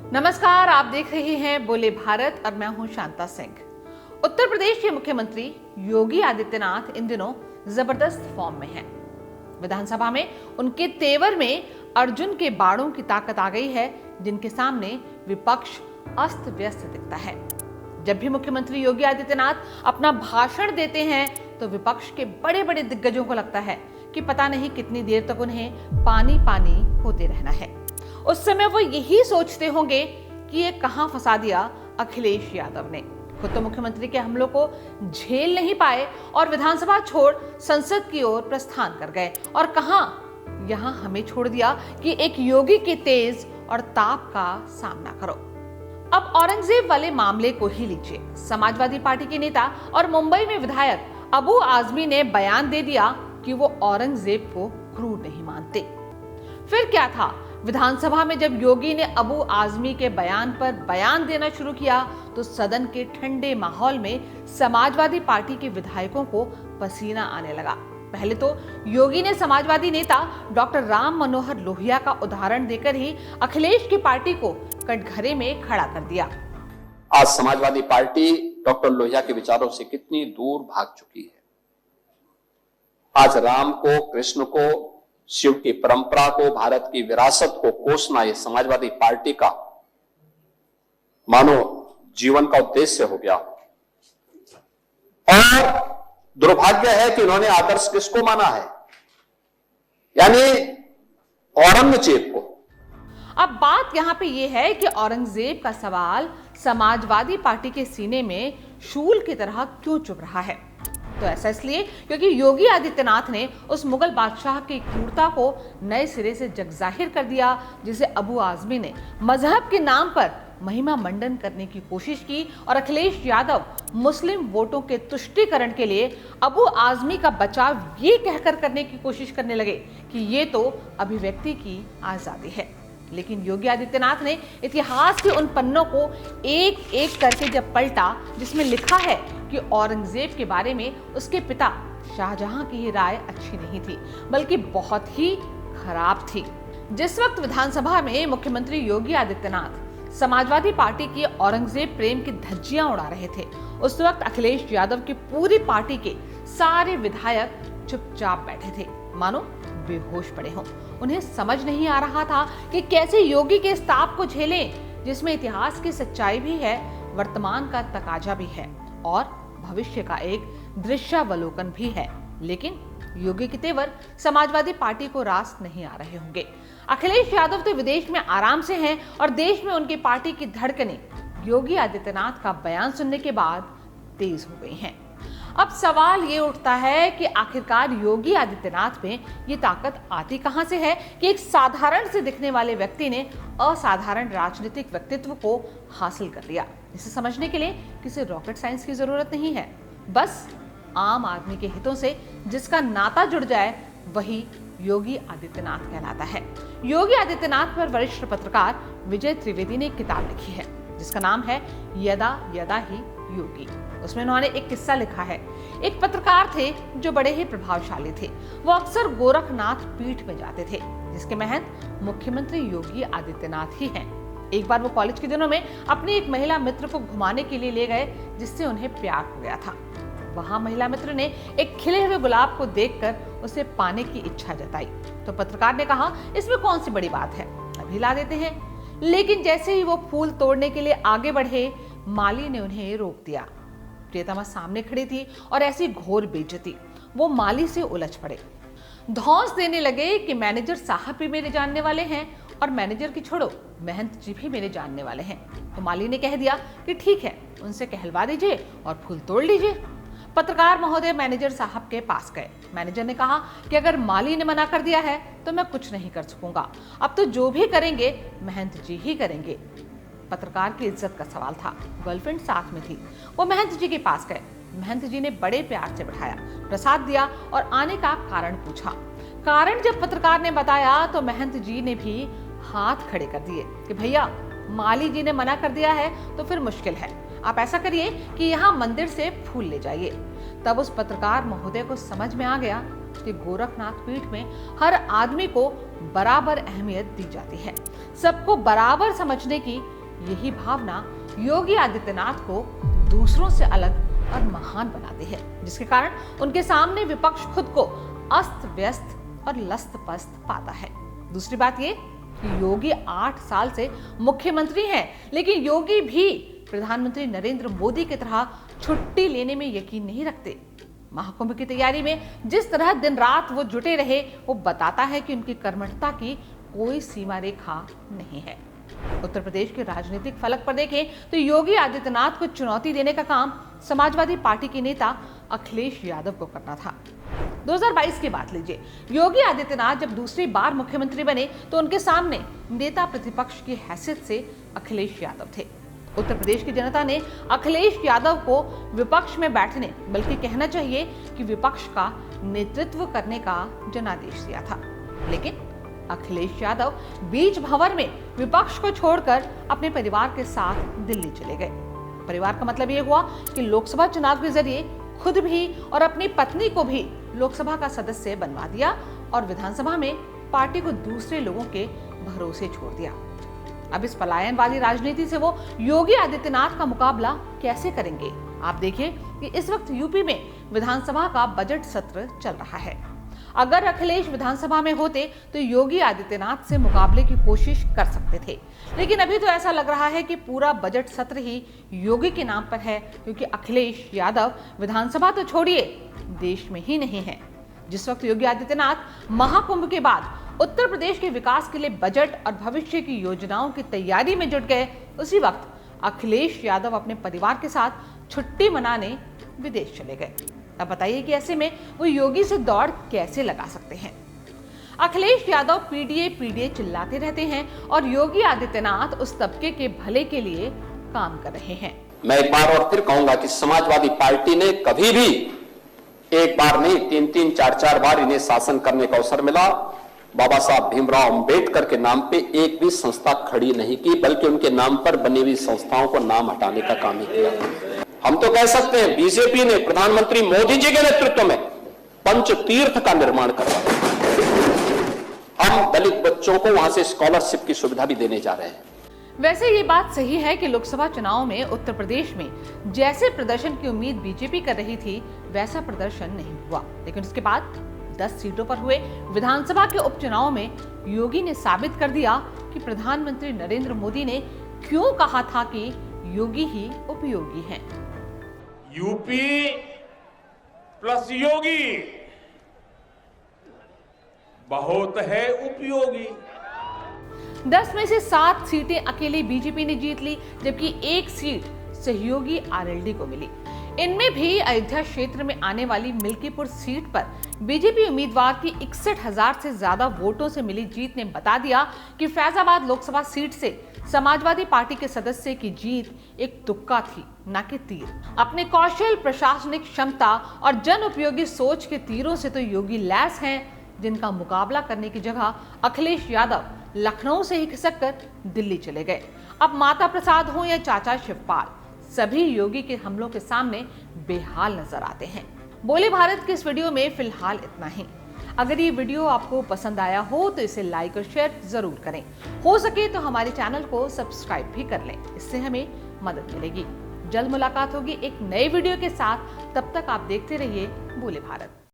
नमस्कार, आप देख रहे हैं बोले भारत और मैं हूं शांता सिंह। उत्तर प्रदेश के मुख्यमंत्री योगी आदित्यनाथ इन दिनों जबरदस्त फॉर्म में हैं। विधानसभा में उनके तेवर में अर्जुन के बाणों की ताकत आ गई है, जिनके सामने विपक्ष अस्त व्यस्त दिखता है। जब भी मुख्यमंत्री योगी आदित्यनाथ अपना भाषण देते हैं तो विपक्ष के बड़े बड़े दिग्गजों को लगता है कि पता नहीं कितनी देर तक उन्हें पानी पानी होते रहना है। उस समय वो यही सोचते होंगे कि ये कहां फंसा दिया अखिलेश यादव ने। खुद तो मुख्यमंत्री के हमलों को झेल नहीं पाए और विधानसभा छोड़ संसद की ओर प्रस्थान कर गए और कहां यहां हमें छोड़ दिया कि एक योगी के तेज और ताप का सामना करो। अब औरंगजेब वाले मामले को ही लीजिए। समाजवादी पार्टी के नेता और मुंबई में विधायक अबू आजमी ने बयान दे दिया कि वो औरंगजेब को क्रूर नहीं मानते। फिर क्या था, विधानसभा में जब योगी ने अबू आजमी के बयान पर बयान देना शुरू किया तो सदन के ठंडे माहौल में समाजवादी पार्टी के विधायकों को पसीना आने लगा। पहले तो योगी ने समाजवादी नेता डॉक्टर राम मनोहर लोहिया का उदाहरण देकर ही अखिलेश की पार्टी को कटघरे में खड़ा कर दिया। आज समाजवादी पार्टी डॉक्टर लोहिया के विचारों से कितनी दूर भाग चुकी है। आज राम को, कृष्ण को, शिव की परंपरा को, भारत की विरासत को कोसना ये समाजवादी पार्टी का मानो जीवन का उद्देश्य हो गया। और दुर्भाग्य है कि उन्होंने आदर्श किसको माना है, यानी औरंगजेब को। अब बात यहां पे ये है कि औरंगजेब का सवाल समाजवादी पार्टी के सीने में शूल की तरह क्यों चुभ रहा है। तो ऐसा इसलिए क्योंकि योगी आदित्यनाथ ने उस मुगल बादशाह की क्रूरता को नए सिरे से जगजाहिर कर दिया, जिसे अबू आजमी ने मजहब के नाम पर महिमा मंडन करने की कोशिश की। और अखिलेश यादव मुस्लिम वोटों के तुष्टीकरण के लिए अबू आजमी का बचाव ये कहकर करने की कोशिश करने लगे कि ये तो अभिव्यक्ति की आजादी है। लेकिन योगी आदित्यनाथ ने इतिहास के उन पन्नों को एक एक करके जब पलटा जिसमें लिखा है कि औरंगजेब के बारे में उसके पिता शाहजहां की ही राय अच्छी नहीं थी, बल्कि बहुत ही खराब थी। जिस वक्त विधानसभा में मुख्यमंत्री योगी आदित्यनाथ समाजवादी पार्टी की औरंगजेब प्रेम की धज्जियां उड़ा रहे थे, उस वक्त अखिलेश यादव की पूरी पार्टी के सारे विधायक चुपचाप बैठे थे, मानो बेहोश पड़े हों। उन्हें समझ नहीं आ रहा था कि कैसे योगी के इस ताप को झेलें, जिसमें इतिहास की सच्चाई भी है, वर्तमान का तकाजा भी है और भविष्य का एक दृश्यावलोकन भी है। लेकिन योगी के तेवर समाजवादी पार्टी को रास नहीं आ रहे होंगे। अखिलेश यादव तो विदेश में आराम से हैं और देश में उनकी पार्टी की धड़कनें योगी आदित्यनाथ का बयान सुनने के बाद तेज हो गई हैं। अब सवाल ये उठता है कि आखिरकार योगी आदित्यनाथ में ये ताकत आती कहां से है कि एक साधारण से दिखने वाले व्यक्ति ने असाधारण राजनीतिक व्यक्तित्व को हासिल कर लिया। इसे समझने के लिए किसी रॉकेट साइंस की जरूरत नहीं है, बस आम आदमी के हितों से जिसका नाता जुड़ जाए वही योगी आदित्यनाथ कहलाता है। योगी आदित्यनाथ पर वरिष्ठ पत्रकार विजय त्रिवेदी ने एक किताब लिखी है जिसका नाम है यदा यदा ही योगी। उसमें उन्होंने एक किस्सा लिखा है। एक पत्रकार थे जो बड़े ही प्रभावशाली थे। वो अक्सर गोरखनाथ पीठ में जाते थे, जिसके महंत मुख्यमंत्री योगी आदित्यनाथ ही हैं। एक बार वो कॉलेज के दिनों में अपनी एक महिला मित्र को घुमाने के लिए ले गए, जिससे उन्हें प्यार हो गया था। वहां महिला मित्र ने एक खिले हुए गुलाब को देखकर उसे पाने की इच्छा जताई। तो पत्रकार ने कहा, इसमें कौन सी बड़ी बात है, अभी ला देते हैं। लेकिन जैसे ही वो फूल तोड़ने के लिए आगे बढ़े, माली ने उन्हें रोक दिया। प्रियतमा सामने खड़ी थी और ऐसी घोर बेइज्जती, वो माली से उलझ पड़े। धौंस देने लगे कि मैनेजर साहब भी मेरे जानने वाले हैं और मैनेजर की छोड़ो, महंत जी भी मेरे जानने वाले हैं। तो माली ने कह दिया कि ठीक है, उनसे कहलवा दीजिए और फूल तोड़ लीजिए। पत्रकार महोदय मैनेजर साहब के पास गए। मैनेजर ने कहा कि अगर माली ने मना कर दिया है तो मैं कुछ नहीं कर सकूंगा, अब तो जो भी करेंगे महंत जी ही करेंगे। पत्रकार की इज्जत का सवाल था, गर्लफ्रेंड साथ में थी। वो महंत जी के पास गए। महंत जी ने बड़े प्यार से बिठाया, प्रसाद दिया और आने का कारण पूछा। कारण जब पत्रकार ने बताया तो महंत जी ने भी हाथ खड़े कर दिए कि भैया, माली जी ने मना कर दिया है तो फिर मुश्किल है, आप ऐसा करिए कि यहाँ मंदिर से फूल ले जाइए। तब उस पत्रकार महोदय को समझ में आ गया कि गोरखनाथ पीठ में हर आदमी को बराबर अहमियत दी जाती है। सबको बराबर समझने की यही भावना योगी आदित्यनाथ को दूसरों से अलग और महान बनाती है, जिसके कारण उनके सामने विपक्ष खुद को अस्त व्यस्त और लस्त पस्त पाता है। दूसरी बात ये कि योगी 8 साल से मुख्यमंत्री हैं, लेकिन योगी भी प्रधानमंत्री नरेंद्र मोदी की तरह छुट्टी लेने में यकीन नहीं रखते। महाकुंभ की तैयारी में जिस तरह दिन रात वो जुटे रहे, वो बताता है कि उनकी कर्मठता की कोई सीमा रेखा नहीं है। उत्तर प्रदेश के राजनीतिक फलक पर देखें तो योगी आदित्यनाथ को चुनौती देने का काम समाजवादी पार्टी के नेता अखिलेश यादव को करना था। 2022 की बात लीजिए, योगी आदित्यनाथ जब दूसरी बार मुख्यमंत्री बने तो उनके सामने नेता प्रतिपक्ष की हैसियत से अखिलेश यादव थे। उत्तर प्रदेश की जनता ने अखिलेश यादव को विपक्ष में बैठने, बल्कि कहना चाहिए कि विपक्ष का नेतृत्व करने का जनादेश दिया था। लेकिन अखिलेश यादव बीच भंवर में विपक्ष को छोड़कर अपने परिवार के साथ दिल्ली चले गए। परिवार का मतलब ये हुआ कि लोकसभा चुनाव के जरिए खुद भी और अपनी पत्नी को भी लोकसभा का सदस्य बनवा दिया और विधानसभा में पार्टी को दूसरे लोगों के भरोसे छोड़ दिया। अब इस पलायनवादी राजनीति से वो योगी आदित्यनाथ का मुकाबला कैसे करेंगे? आप देखिए कि इस वक्त यूपी में विधानसभा का बजट सत्र चल रहा है। अगर अखिलेश विधानसभा में होते तो योगी आदित्यनाथ से मुकाबले की कोशिश कर सकते थे, लेकिन अभी तो ऐसा लग रहा है कि पूरा बजट सत्र ही योगी के नाम पर है, क्योंकि अखिलेश यादव विधानसभा तो छोड़िए देश में ही नहीं है। जिस वक्त योगी आदित्यनाथ महाकुंभ के बाद उत्तर प्रदेश के विकास के लिए बजट और भविष्य की योजनाओं की तैयारी में जुट गए, उसी वक्त अखिलेश यादव अपने परिवार के साथ छुट्टी मनाने विदेश चले गए। अब बताइए कि ऐसे में वो योगी से दौड़ कैसे लगा सकते हैं? अखिलेश यादव पीडीए चिल्लाते रहते हैं और योगी आदित्यनाथ उस तबके के भले के लिए काम कर रहे हैं। मैं एक बार और फिर कहूंगा कि समाजवादी पार्टी ने कभी भी एक बार नहीं 3-3, 4-4 बार इन्हें शासन करने का अवसर मिला। बाबा साहब भीमराव अंबेडकर के नाम पे एक भी संस्था खड़ी नहीं की, बल्कि उनके नाम पर बनी हुई संस्थाओं को नाम हटाने का काम ही किया। हम तो कह सकते हैं बीजेपी ने प्रधानमंत्री मोदी जी के नेतृत्व में पंचतीर्थ का निर्माण करवाया। हम दलित बच्चों को वहां से स्कॉलरशिप की सुविधा भी देने जा रहे हैं। वैसे ये बात सही है कि लोकसभा चुनाव में उत्तर प्रदेश में जैसे प्रदर्शन की उम्मीद बीजेपी कर रही थी, वैसा प्रदर्शन नहीं हुआ। लेकिन उसके बाद 10 सीटों पर हुए विधानसभा के उपचुनाव में योगी ने साबित कर दिया कि प्रधानमंत्री नरेंद्र मोदी ने क्यों कहा था कि योगी ही उपयोगी हैं। यूपी प्लस योगी बहुत है उपयोगी। 10 में से 7 सीटें अकेले बीजेपी ने जीत ली, जबकि 1 सीट सहयोगी आरएलडी को मिली। इनमें भी अयोध्या क्षेत्र में आने वाली मिल्कीपुर सीट पर बीजेपी उम्मीदवार की 61,000 से ज्यादा वोटों से मिली जीत ने बता दिया कि फैजाबाद लोकसभा सीट से समाजवादी पार्टी के सदस्य की जीत एक तुक्का थी, न कि तीर। अपने कौशल, प्रशासनिक क्षमता और जन उपयोगी सोच के तीरों से तो योगी लैस हैं, जिनका मुकाबला करने की जगह अखिलेश यादव लखनऊ से ही खिसक कर दिल्ली चले गए। अब माता प्रसाद हो या चाचा शिवपाल, सभी योगी के हमलों के सामने बेहाल नजर आते हैं। बोले भारत के इस वीडियो में फिलहाल इतना ही। अगर ये वीडियो आपको पसंद आया हो तो इसे लाइक और शेयर जरूर करें। हो सके तो हमारे चैनल को सब्सक्राइब भी कर लें, इससे हमें मदद मिलेगी। जल्द मुलाकात होगी एक नए वीडियो के साथ, तब तक आप देखते रहिए बोले भारत।